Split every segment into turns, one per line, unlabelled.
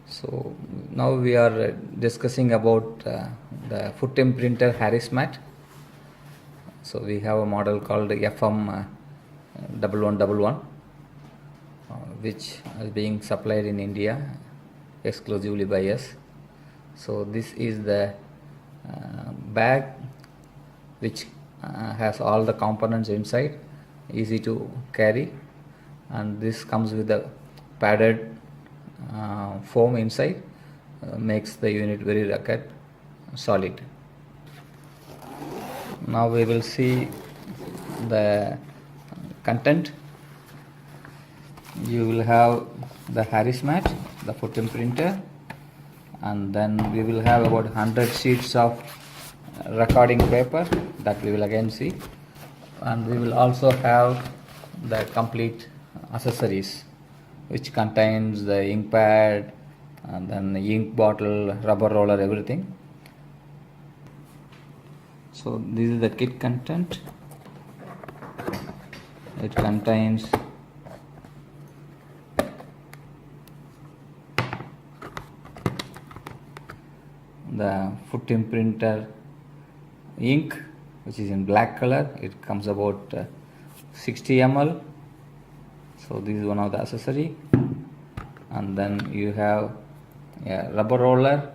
So now we are discussing about the foot imprinter Harris mat. So we have a model called FM 1111 which is being supplied in India exclusively by us. So this is the bag which has all the components inside, easy to carry, and this comes with a padded foam inside, makes the unit very rugged, solid. Now we will see the content. You will have the Harris mat, the foot imprinter, and then we will have about 100 sheets of recording paper that we will again see, and we will also have the complete accessories which contains the ink pad and then the ink bottle, rubber roller, everything. So this is the kit content. It contains the foot imprinter ink, which is in black color. It comes about 60 ml. So this is one of the accessory, and then you have a rubber roller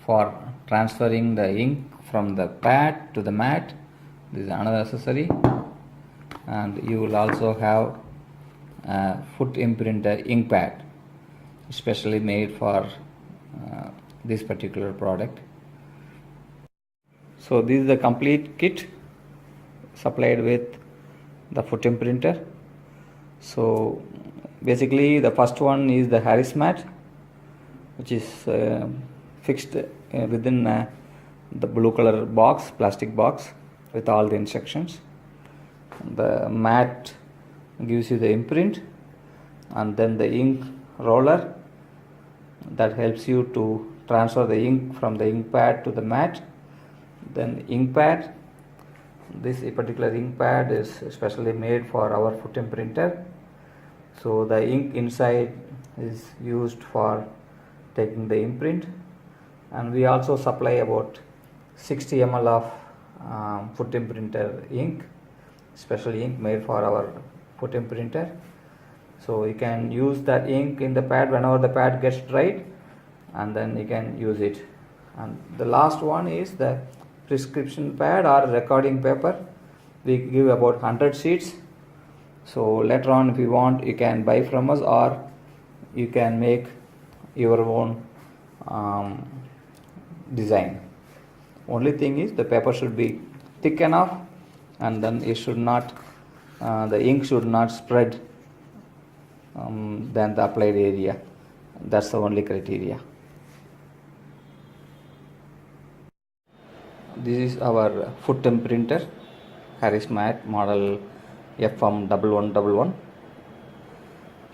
for transferring the ink from the pad to the mat. This is another accessory, and you will also have a foot imprinter ink pad, specially made for this particular product. So this is the complete kit supplied with the foot imprinter. So basically the first one is the Harris mat, which is fixed within the blue color box, plastic box, with all the instructions. The mat gives you the imprint, and then the ink roller that helps you to transfer the ink from the ink pad to the mat. Then ink pad. This particular ink pad is specially made for our foot imprinter. So the ink inside is used for taking the imprint, and we also supply about 60 ml of foot imprinter ink, special ink made for our foot imprinter. So you can use that ink in the pad whenever the pad gets dried, and then you can use it. And the last one is the prescription pad or recording paper. We give about 100 sheets. So later on, if you want, you can buy from us, or you can make your own design. Only thing is the paper should be thick enough, and then it should not, the ink should not spread than the applied area. That's the only criteria. This is our foot imprinter Harris mat model FM 1111.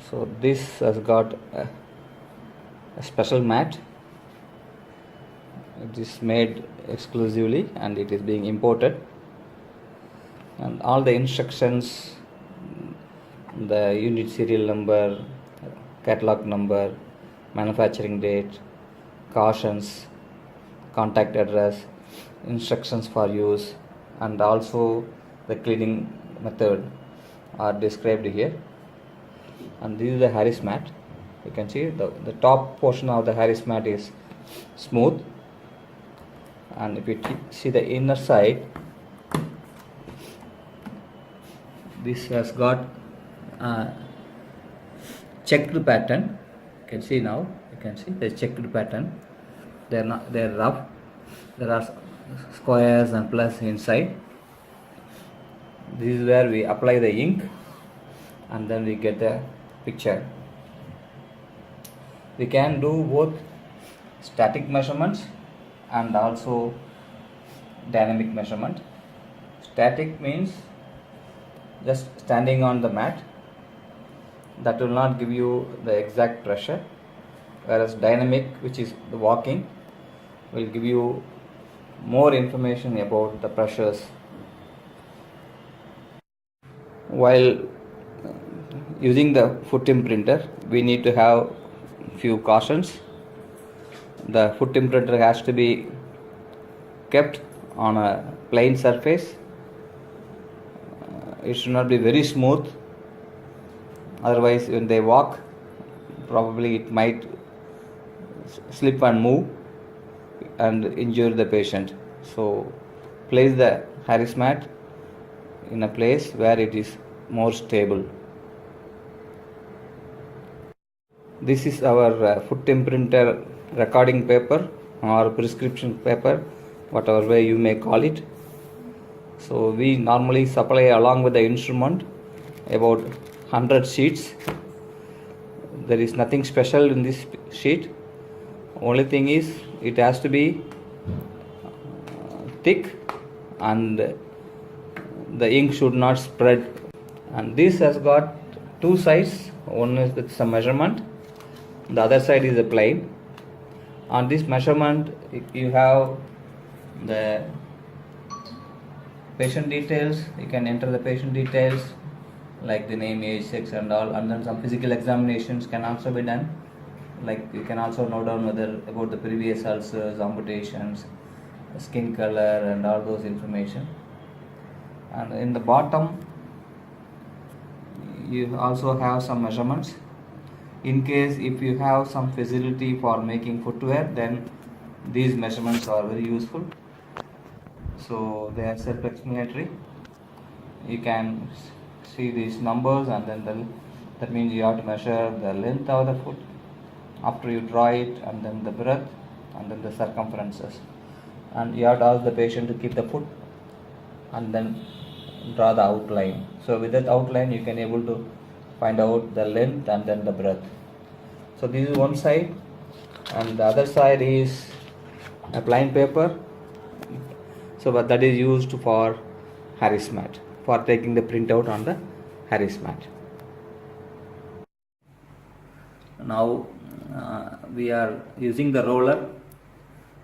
So this has got a special mat. It is made exclusively and it is being imported, and all the instructions, the unit serial number, catalog number, manufacturing date, cautions, contact address, instructions for use, and also the cleaning method are described here. And this is the Harris mat. You can see the top portion of the Harris mat is smooth, and if you see the inner side, this has got checked pattern. You can see now. You can see the checked pattern. They are rough. There are squares and plus inside. This is where we apply the ink, and then we get the picture. We can do both static measurements and also dynamic measurement. Static means just standing on the mat. That will not give you the exact pressure, whereas dynamic, which is the walking, will give you more information about the pressures. While using the foot imprinter, we need to have few cautions. the foot imprinter has to be kept on a plain surface. It should not be very smooth, otherwise when they walk probably it might slip and move and injure the patient. So place the Harris mat in a place where it is more stable. This is our foot imprinter recording paper or prescription paper, whatever way you may call it. So we normally supply along with the instrument about 100 sheets. There is nothing special in this sheet. Only thing is it has to be thick and the ink should not spread. And this has got two sides. One is with some measurement, the other side is a plain. On this measurement you have the patient details. You can enter the patient details like the name, age, sex and all, and then some physical examinations can also be done. Like you can also note down whether about the previous ulcers, amputations, skin color and all those information. And in the bottom you also have some measurements. In case if you have some facility for making footwear, then these measurements are very useful. So they are self-explanatory. You can see these numbers, and then that means you have to measure the length of the foot after you draw it, and then the breadth, and then the circumferences. And you have to ask the patient to keep the foot and then draw the outline. So with that outline you can able to find out the length and then the breadth. So this is one side, and the other side is a plain paper. So but that is used for Harris mat, for taking the printout on the Harris mat. Now we are using the roller.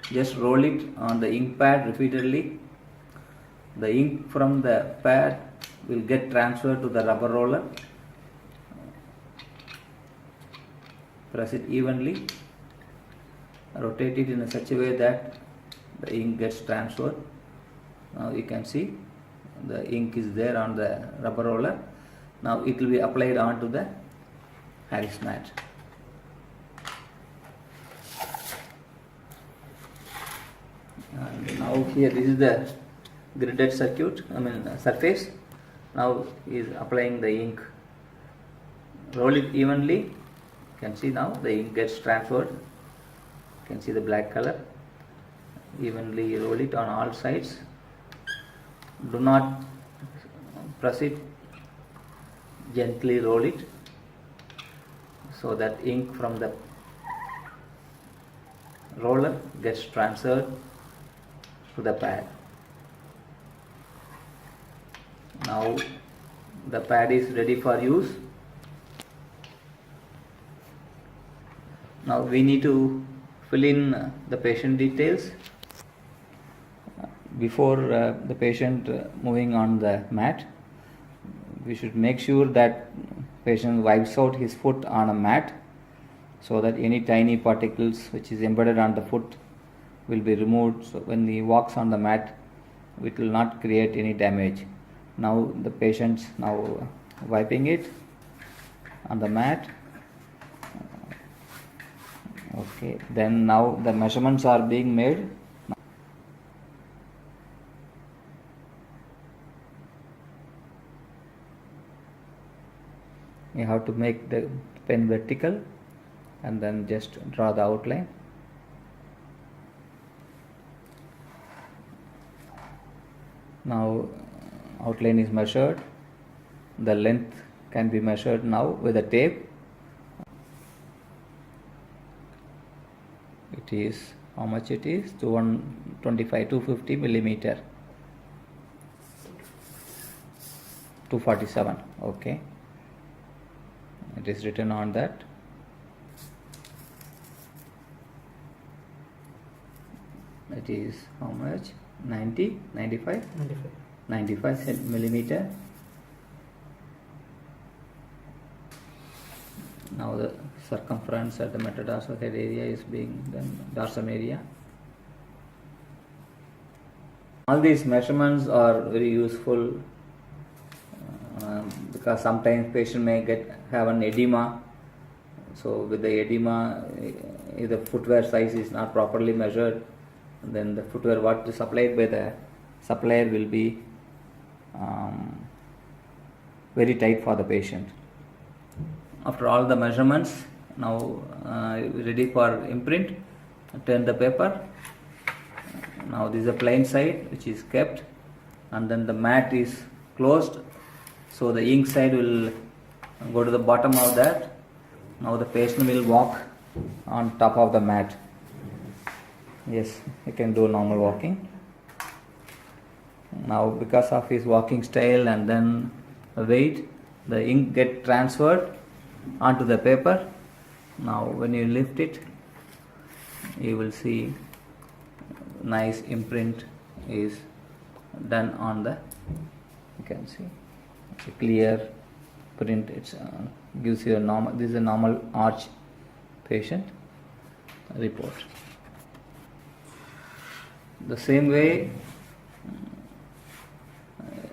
Just roll it on the ink pad repeatedly. The ink from the pad will get transferred to the rubber roller. Press it evenly. Rotate it in such a way that the ink gets transferred. Now you can see the ink is there on the rubber roller. Now it will be applied onto the Harris mat. And now here this is the gridded surface. Now he is applying the ink. Roll it evenly. You can see now the ink gets transferred. You can see the black color. Evenly roll it on all sides. Do not press it. Gently roll it so that ink from the roller gets transferred to the pad. Now the pad is ready for use. Now we need to fill in the patient details before the patient moving on the mat. We should make sure that patient wipes out his foot on a mat so that any tiny particles which is embedded on the foot will be removed. So when he walks on the mat, it will not create any damage. Now the patient's now wiping it on the mat. Okay, then now the measurements are being made. You have to make the pen vertical and then just draw the outline. Now outline is measured. The length can be measured now with a tape. It is how much it is? 225, 250 millimeter. 247. Okay. It is written on that. It is how much? 90, 95? 95 millimeter. Now the circumference at the metatarsal head area is being done, dorsum area. All these measurements are very useful because sometimes patient may have an edema. So with the edema, if the footwear size is not properly measured, then the footwear what is supplied by the supplier will be very tight for the patient. After all the measurements, now ready for imprint. Turn the paper. Now this is a plain side which is kept, and then the mat is closed, so the ink side will go to the bottom of that. Now the patient will walk on top of the mat. Yes, he can do normal walking. Now because of his walking style and then the weight, the ink get transferred onto the paper. Now when you lift it, you will see nice imprint is done on the, you can see it's a clear print. It gives you a normal, this is a normal arch patient report. The same way,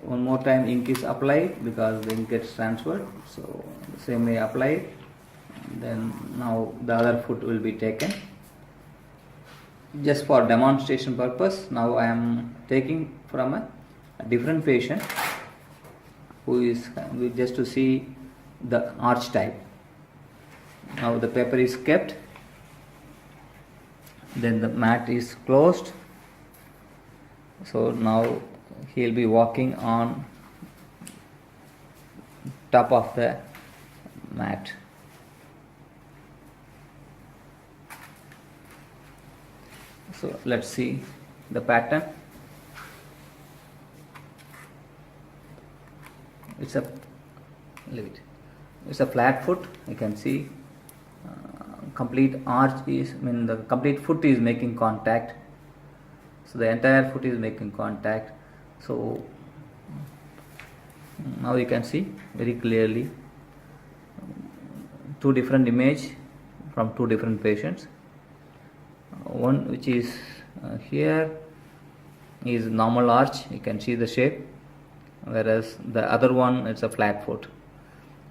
one more time ink is applied because the ink gets transferred, so the same way applied. Then now the other foot will be taken. Just for demonstration purpose, now I am taking from a different patient who is just to see the arch type. Now the paper is kept, then the mat is closed. So now he will be walking on top of the mat. So let's see the pattern. It's a flat foot. You can see complete arch is, the complete foot is making contact. So the entire foot is making contact. So now you can see very clearly two different image from two different patients. One which is here is normal arch, you can see the shape, whereas the other one, it's a flat foot.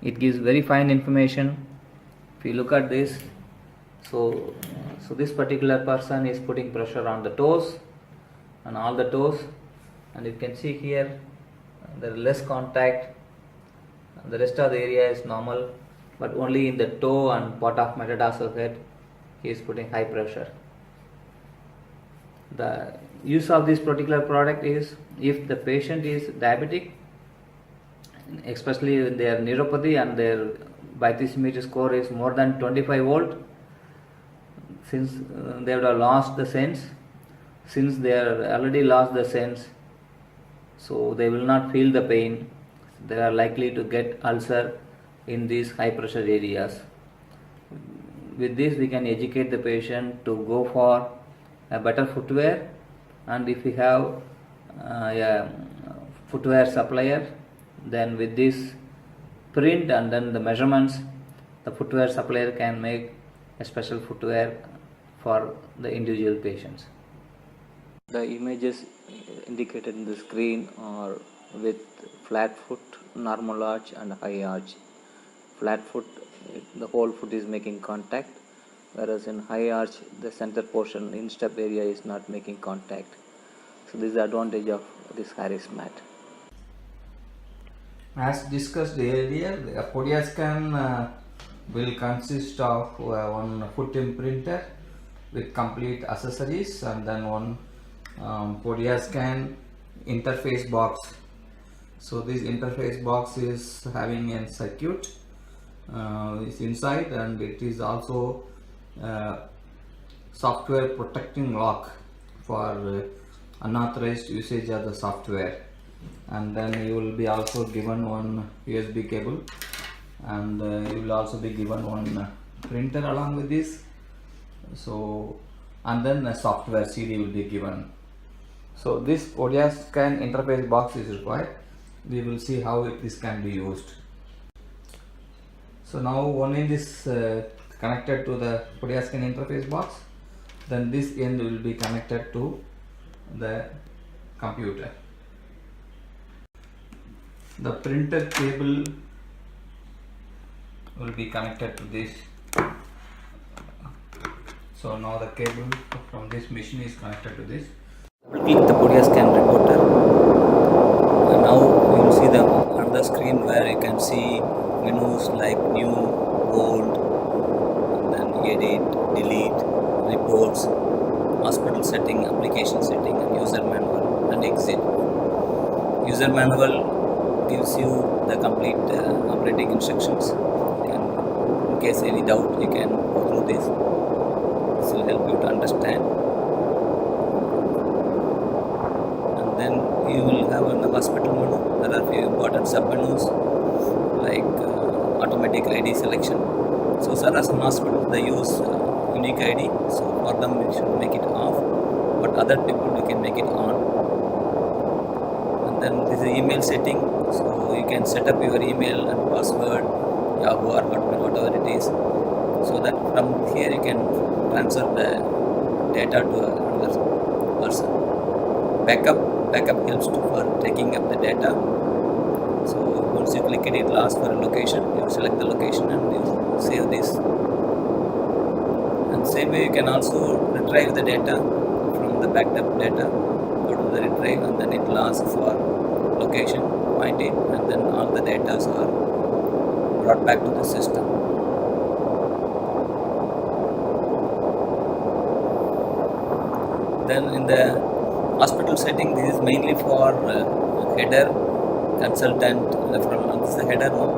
It gives very fine information. If you look at this, so this particular person is putting pressure on the toes and all the toes, and you can see here there is less contact. The rest of the area is normal, but only in the toe and part of metatarsal head he is putting high pressure. The use of this particular product is if the patient is diabetic, especially when they are neuropathy and their biotheometry score is more than 25 volt, since they would have lost the sense, since they are already lost the sense, so they will not feel the pain. They are likely to get ulcer in these high pressure areas. With this we can educate the patient to go for a better footwear, and if we have a footwear supplier, then with this print and then the measurements, the footwear supplier can make a special footwear for the individual patients. The images indicated in the screen are with flat foot, normal arch and high arch. Flat foot, the whole foot is making contact, whereas in high arch the center portion, instep area is not making contact. So this is the advantage of this Harris mat. As discussed earlier, the Podiascan will consist of one foot imprinter with complete accessories, and then one Podiascan interface box. So this interface box is having a circuit is inside, and it is also software protecting lock for unauthorized usage of the software. And then you will be also given one USB cable, and you will also be given one printer along with this. So, and then a software CD will be given. So this Podiascan interface box is required. We will see how this can be used. So now one end is connected to the Podiascan interface box, then this end will be connected to the computer. The printer cable will be connected to this. So now the cable from this machine is connected to this. Click the Podiascan reporter, and now you will see the another screen where you can see menus like new, old, and then edit, delete, reports, hospital setting, application setting, and user manual, and exit. User manual gives you the complete operating instructions. In case any doubt, you can go through this. This will help you to understand. And then you will have in the hospital menu, there are few important sub-menus like automatic ID selection. So some hospitals they use unique ID, so for them we should make it off, but other people we can make it on. And then this is email setting, so you can set up your email and password, Yahoo or whatever it is, so that from here you can transfer the data to another person. Backup helps for taking up the data. So once you click it, it will ask for a location. You select the location and you save this. And same way you can also retrieve the data from the backed up data. Go to the retrieve and then it will ask for location, find it, and then all the data are brought back to the system. Then in the hospital setting, this is mainly for header, consultant, from this is the header one.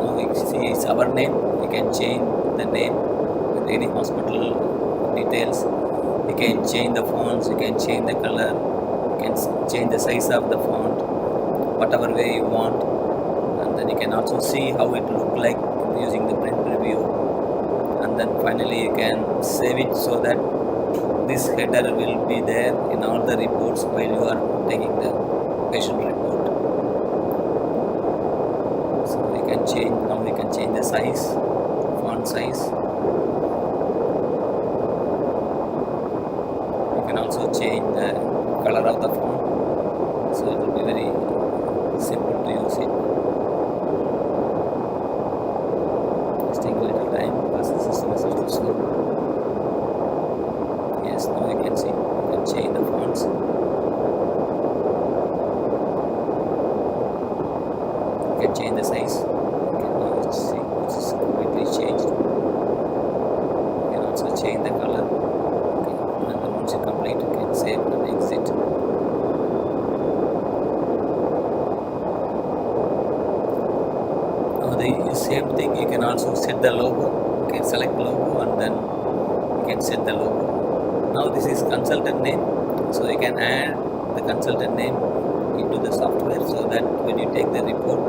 Now you see it's our name. You can change the name with any hospital details. You can change the fonts, you can change the color, you can change the size of the font, whatever way you want. And then you can also see how it look like using the print preview. And then finally you can save it so that this header will be there in all the reports while you are taking the patient report. So you can change, now you can change the size, font size. You can also change the color of the font. So it will be very simple to use it. Just take a little time because the system is a little slow. Yes, now you can see, you can change the fonts. You can change the size. You can now see it's completely changed. You can also change the color. Okay. And then once you complete, you can save and exit. Now the same thing, you can also set the logo. You can select logo and then you can set the logo. Now this is consultant name, so you can add the consultant name into the software so that when you take the report,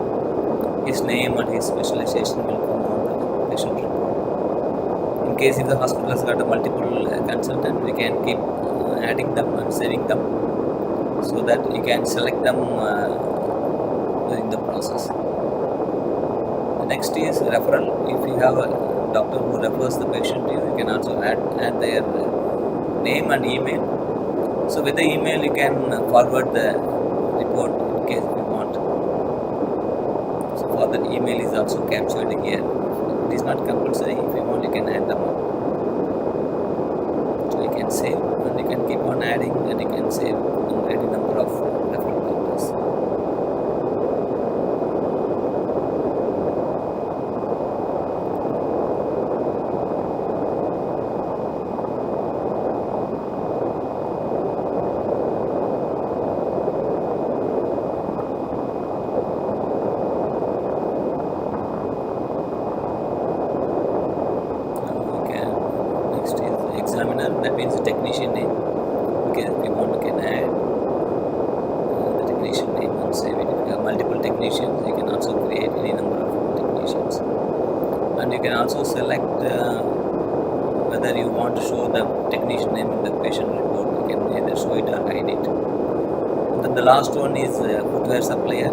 his name and his specialization will come on the patient report. In case if the hospital has got a multiple consultant, we can keep adding them and saving them so that you can select them during the process. The next is referral. If you have a doctor who refers the patient to you, you can also add their name and email. So with the email you can forward the report in case you want. So for the email is also captured here. It is not compulsory. If you want, you can add them. So you can save and you can keep on adding and you can save any number of referral doctors. Examiner, that means the technician name. Because if you want, you can add the technician name and save it. If you have multiple technicians, you can also create any number of technicians. And you can also select whether you want to show the technician name in the patient report. You can either show it or hide it. And then the last one is footwear supplier.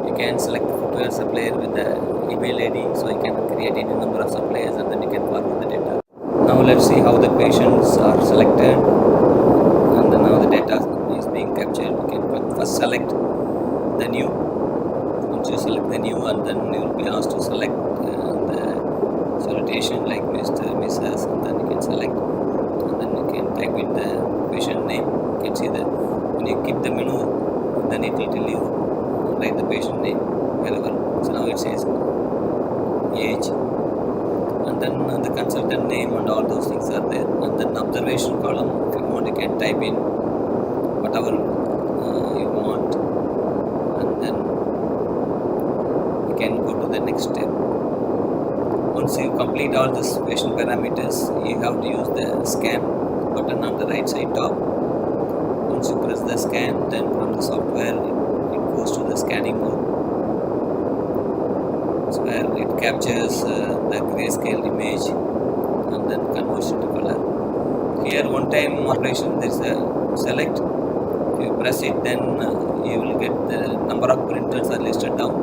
You can select the footwear supplier with the email ID, so you can create any number of suppliers and then you can forward the data. Now let's see how the patients are selected, and then now the data is being captured. You can first select the new. Once you select the new, and then you will be asked to select the salutation like Mr., Mrs., and then you can select, and then you can type in the patient name. You can see that when you keep the menu, then it will tell you write the patient name wherever. So now it says age, and then the consultant name and all those things are there, and then observation column. If you want, you can type in whatever you want, and then you can go to the next step. Once you complete all these patient parameters, you have to use the scan button on the right side top. Once you press the scan, then from the software it goes to the scanning mode, where it captures the grayscale image and then converts it to color. Here one time operation, there is a select. If you press it, then you will get the number of printers are listed down.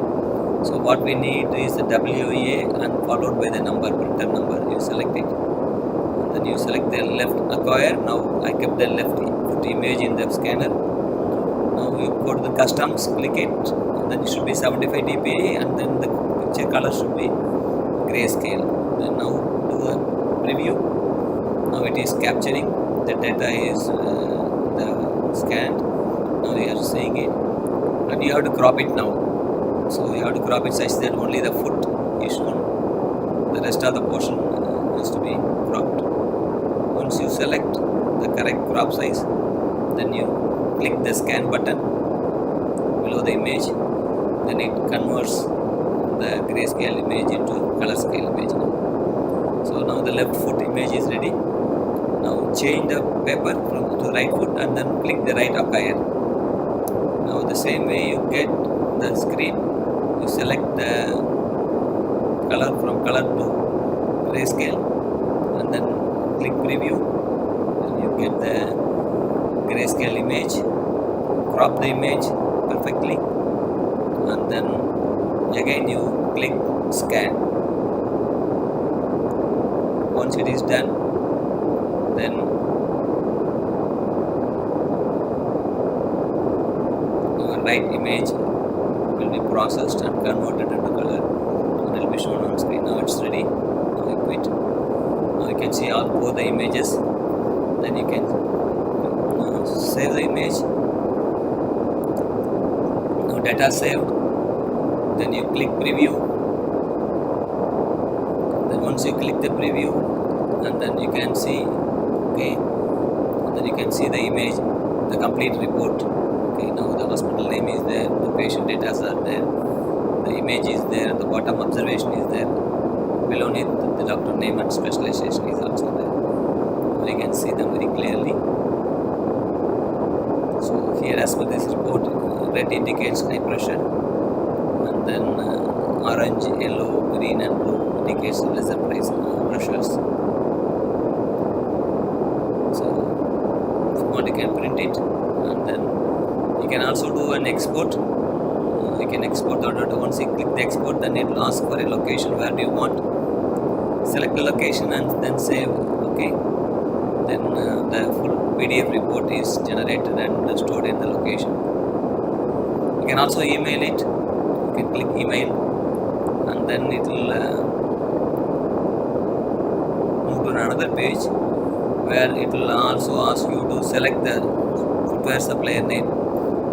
So what we need is the WA and followed by the number, printer number. You select it, and then you select the left acquire. Now I kept the left foot image in the scanner. Now you go to the customs, click it, and then it should be 75 dpi, and then the picture color should be grayscale. Then now do a preview. Now it is capturing the data is the scanned. Now you are seeing it, and you have to crop it now. So you have to crop it such that only the foot is shown. The rest of the portion has to be cropped. Once you select the correct crop size, then you click the scan button below the image. Then it converts the grayscale image into color scale image. So now the left foot image is ready. Now change the paper from to right foot and then click the right acquire. Now the same way you get the screen. You select the color from color to grayscale, and then click preview, and you get the grayscale image. Crop the image perfectly, and then again you click scan. Once it is done, then your right image will be processed and converted into color, and it will be shown on screen. Now it's ready. Now you quit. Now you can see all both the images. Then you can save the image. Now data saved. Then you click preview. Then once you click the preview, and then you can see, okay, and then you can see the image, the complete report. Okay, now the hospital name is there, the patient data are there, the image is there, the bottom observation is there, below it the doctor name and specialization is also there. Now you can see them very clearly. So here, as per this report, red indicates high pressure, and then orange, yellow, green and blue indicates lesser pressures. So if you want, you can print it, and then you can also do an export. You can export the data. Once you click the export, then it will ask for a location. Where do you want? Select the location and then save. Okay. Then the full PDF report is generated and stored in the location. You can also email it. You can click email, and then it will move to another page where it will also ask you to select the footwear supplier name.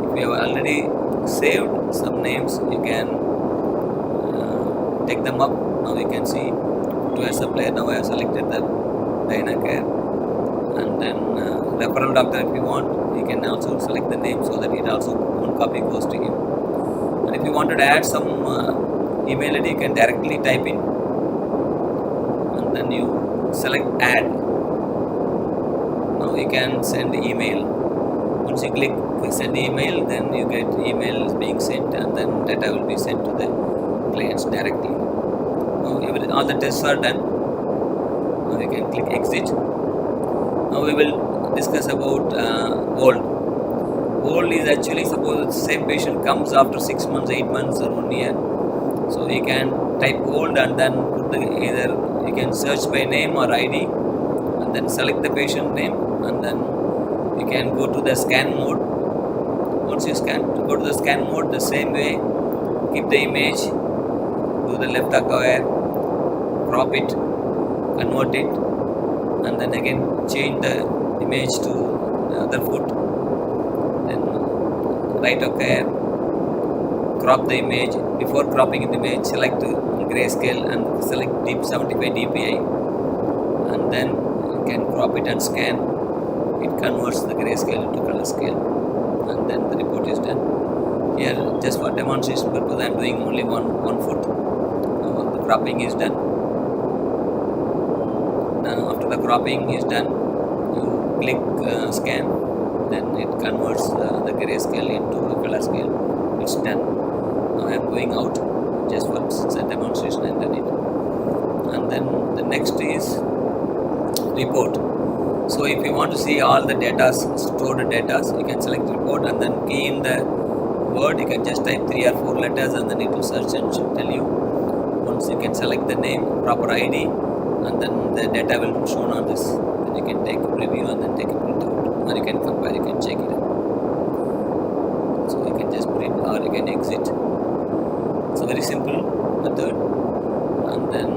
If you have already saved some names, you can take them up. Now you can see footwear supplier. Now I have selected the Dynacare, and then referral doctor. If you want, you can also select the name so that it also one copy goes to him. And if you wanted to add some email ID, you can directly type in, and then you select add. Now you can send email. Once you click send email, then you get email is being sent, and then data will be sent to the clients directly. Now all the tests are done. Now you can click exit. Now we will discuss about old is actually, suppose the same patient comes after 6 months, 8 months or 1 year. So you can type old and then put either you can search by name or ID and then select the patient name, and then you can go to the scan mode. Once you go to the scan mode, the same way, keep the image, do the left acquire, crop it, convert it, and then again change the image to the other foot, then right acquire, crop the image. Before cropping the image, select grayscale and select deep 75 dpi, and then you can crop it and scan. It converts the grayscale into color scale, and then the report is done. Here, just for demonstration purpose, I am doing only one foot. The cropping is done. Now after the cropping is done, you click scan, then it converts the grayscale into the color scale. It's done. Now I am going out just for demonstration and done it. And then the next is report. So if you want to see all the data, stored data, you can select report and then key in the word. You can just type 3 or 4 letters and then it will search and should tell you. Once you can select the name, proper ID, and then the data will be shown on this. Then you can take a preview and then take a print out, or you can compare, you can check it out. So you can just print or you can exit. It's a very simple method, and then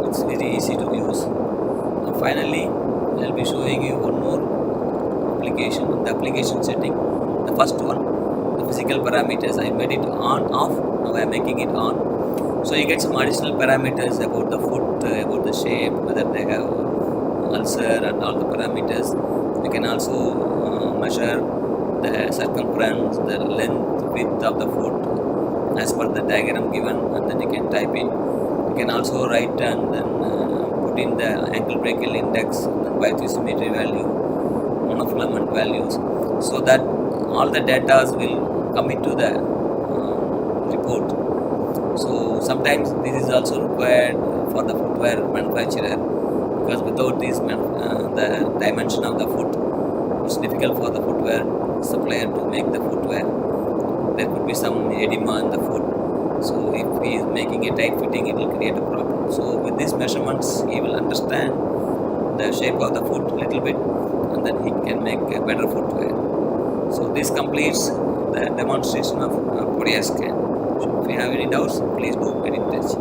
it's very easy to use. Now finally, I will be showing you one more application. The application setting, the first one, the physical parameters. I made it on off. Now I am making it on. So you get some additional parameters about the foot, about the shape, whether they have ulcer and all the parameters. You can also measure the circumference, the length, width of the foot as per the diagram given, and then you can type in. You can also write and then put in the ankle brachial index, the biothiosymmetry value, monofilament values, so that all the data will come into the report. So sometimes this is also required for the footwear manufacturer, because without this the dimension of the foot, it's difficult for the footwear supplier to make the footwear. There could be some edema in the foot. So if he is making a tight fitting, it will create a problem. So with these measurements, he will understand the shape of the foot a little bit, and then he can make a better footwear. So this completes the demonstration of Podiascan. If you have any doubts, please do get in touch.